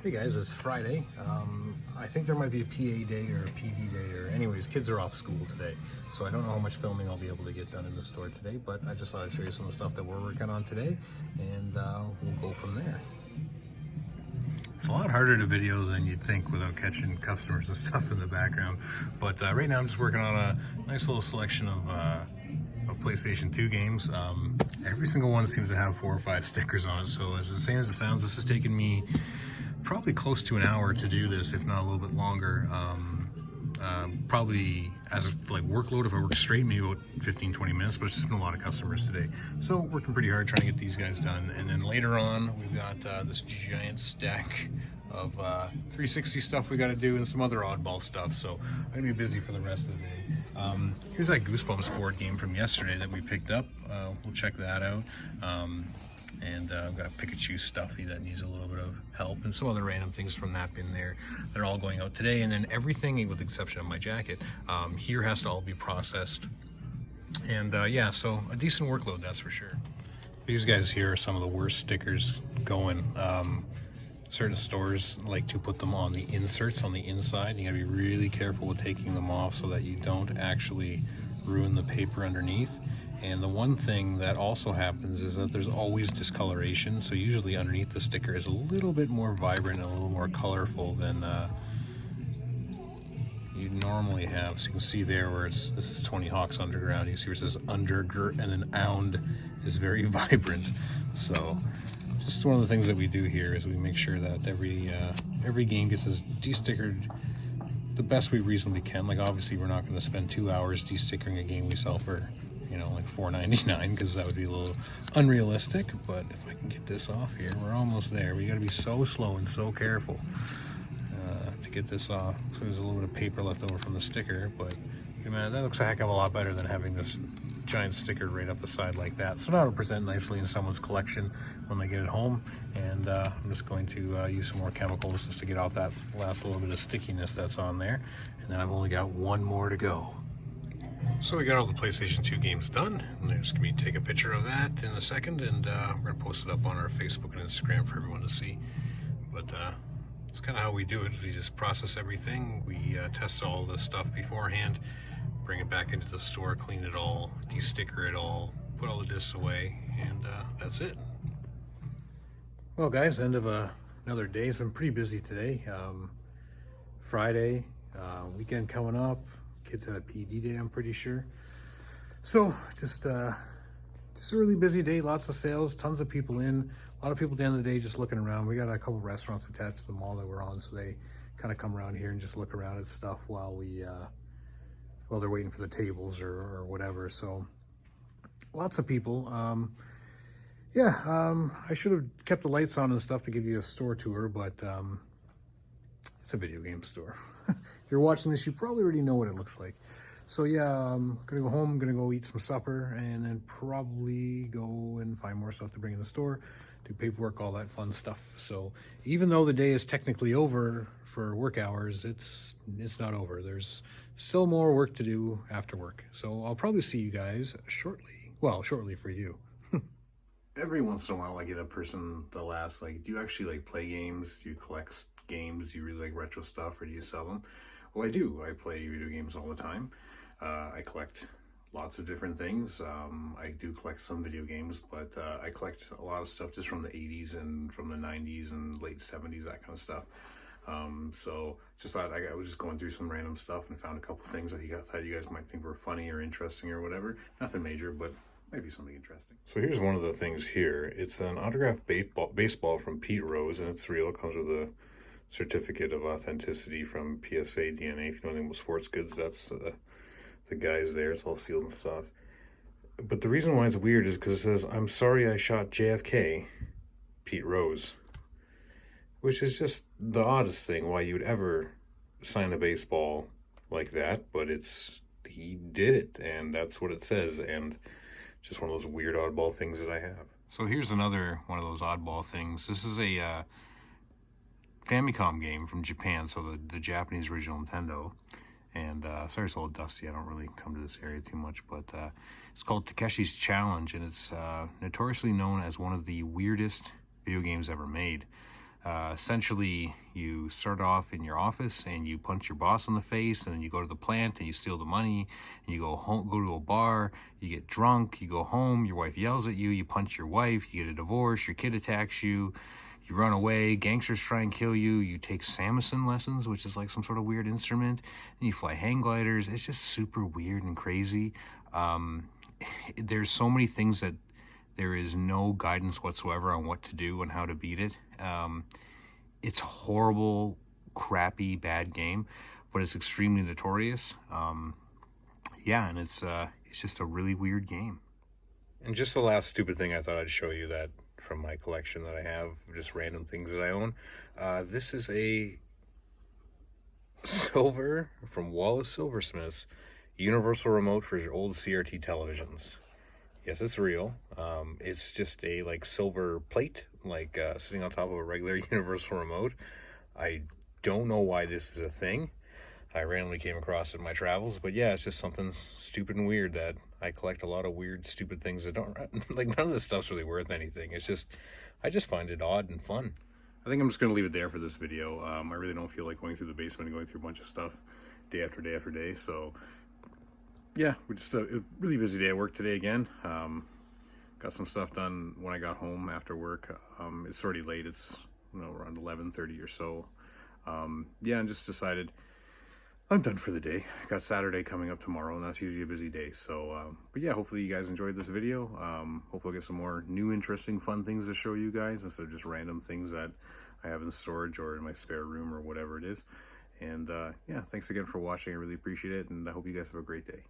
Hey guys, it's Friday. I think there might be a PA day or a PD day, or anyways, kids are off school today. So I don't know how much filming I'll be able to get done in the store today, but I just thought I'd show you some of the stuff that we're working on today, and we'll go from there. It's a lot harder to video than you'd think without catching customers and stuff in the background. But right now I'm just working on a nice little selection of PlayStation 2 games. Every single one seems to have 4 or 5 stickers on it, so as the same as it sounds, this has taken me probably close to an hour to do this, if not a little bit longer. Probably as a workload, if I work straight, maybe about 15-20 minutes, but it's just been a lot of customers today, so working pretty hard trying to get these guys done. And then later on we've got this giant stack of 360 stuff we got to do and some other oddball stuff, so I'm gonna be busy for the rest of the day. Here's that Goosebumps board game from yesterday that we picked up. We'll check that out. And I've got a Pikachu stuffy that needs a little bit of help, and some other random things from that bin there. They're all going out today, and then everything, with the exception of my jacket, here has to all be processed. And yeah, so a decent workload, that's for sure. These guys here are some of the worst stickers going. Certain stores like to put them on the inserts on the inside. You gotta be really careful with taking them off so that you don't actually ruin the paper underneath. And the one thing that also happens is that there's always discoloration, so usually underneath the sticker is a little bit more vibrant and a little more colorful than you normally have. So you can see there where this is 20 Hawks Underground, you see where it says undergirt, and then ound is very vibrant. So just one of the things that we do here is we make sure that every game gets as de-stickered the best we reasonably can. Like, obviously we're not going to spend 2 hours de-stickering a game we sell for, you know, like $4.99, because that would be a little unrealistic. But if I can get this off here, we're almost there. We got to be so slow and so careful to get this off. So there's a little bit of paper left over from the sticker, but man, that looks a heck of a lot better than having this giant sticker right up the side like that. So now it'll present nicely in someone's collection when they get it home. And I'm just going to use some more chemicals just to get off that last little bit of stickiness that's on there. And then I've only got one more to go. So we got all the PlayStation 2 games done, and there's going to be take a picture of that in a second, and we're going to post it up on our Facebook and Instagram for everyone to see. But it's kind of how we do it. We just process everything. We test all the stuff beforehand, bring it back into the store, clean it all, de-sticker it all, put all the discs away, and that's it. Well guys, end of another day. It's been pretty busy today. Friday, weekend coming up. Kids had a PD day, I'm pretty sure. So just a really busy day, lots of sales, tons of people in, a lot of people at the end of the day just looking around. We got a couple restaurants attached to the mall that we're on, so they kind of come around here and just look around at stuff while they're waiting for the tables or whatever. So lots of people. I should have kept the lights on and stuff to give you a store tour, but it's a video game store. If you're watching this, you probably already know what it looks like. So yeah, I'm gonna go home, I'm gonna go eat some supper, and then probably go and find more stuff to bring in the store, do paperwork, all that fun stuff. So even though the day is technically over for work hours, it's not over. There's still more work to do after work. So I'll probably see you guys shortly. Well, shortly for you. Every once in a while I get a person that'll ask, like, do you actually play games? Do you collect games? Do you really like retro stuff, or do you sell them? Well, I do. I play video games all the time. I collect lots of different things. I do collect some video games, but I collect a lot of stuff just from the 80s and from the 90s and late 70s, that kind of stuff. So just thought I was just going through some random stuff and found a couple things that thought you guys might think were funny or interesting or whatever. Nothing major, but maybe something interesting. So here's one of the things here. It's an autographed baseball from Pete Rose, and it's real. It comes with a certificate of authenticity from PSA DNA. If you know anything about sports goods, that's the guys there. It's all sealed and stuff. But the reason why it's weird is because it says, "I'm sorry I shot JFK, Pete Rose," which is just the oddest thing why you'd ever sign a baseball like that. But he did it, and that's what it says. And just one of those weird oddball things that I have. So here's another one of those oddball things. This is a Famicom game from Japan, so the Japanese original Nintendo. And sorry it's a little dusty, I don't really come to this area too much, but it's called Takeshi's Challenge, and it's notoriously known as one of the weirdest video games ever made. Essentially, you start off in your office and you punch your boss in the face, and then you go to the plant and you steal the money, and you go home, go to a bar, you get drunk, you go home, your wife yells at you, you punch your wife, you get a divorce, your kid attacks you, you run away, gangsters try and kill you, you take Samson lessons, which is like some sort of weird instrument, and you fly hang gliders. It's just super weird and crazy. There's so many things that there is no guidance whatsoever on what to do and how to beat it. It's a horrible, crappy, bad game, but it's extremely notorious. Yeah, and it's just a really weird game. And just the last stupid thing I thought I'd show you that from my collection that I have, just random things that I own. This is a silver from Wallace Silversmith's universal remote for your old CRT televisions. Yes, it's real. It's just a like silver plate, like sitting on top of a regular universal remote. I don't know why this is a thing. I randomly came across it in my travels, but yeah, it's just something stupid and weird that I collect. A lot of weird, stupid things that don't, like, none of this stuff's really worth anything. It's just, I just find it odd and fun. I think I'm just going to leave it there for this video. I really don't feel like going through the basement and going through a bunch of stuff day after day after day, so yeah, we're just a really busy day at work today again. Got some stuff done when I got home after work. It's already late. It's, you know, around 11:30 or so. Yeah, and just decided I'm done for the day. Got Saturday coming up tomorrow, and that's usually a busy day. So, but yeah, hopefully you guys enjoyed this video. Hopefully I'll get some more new, interesting, fun things to show you guys instead of just random things that I have in storage or in my spare room or whatever it is. And yeah, thanks again for watching. I really appreciate it, and I hope you guys have a great day.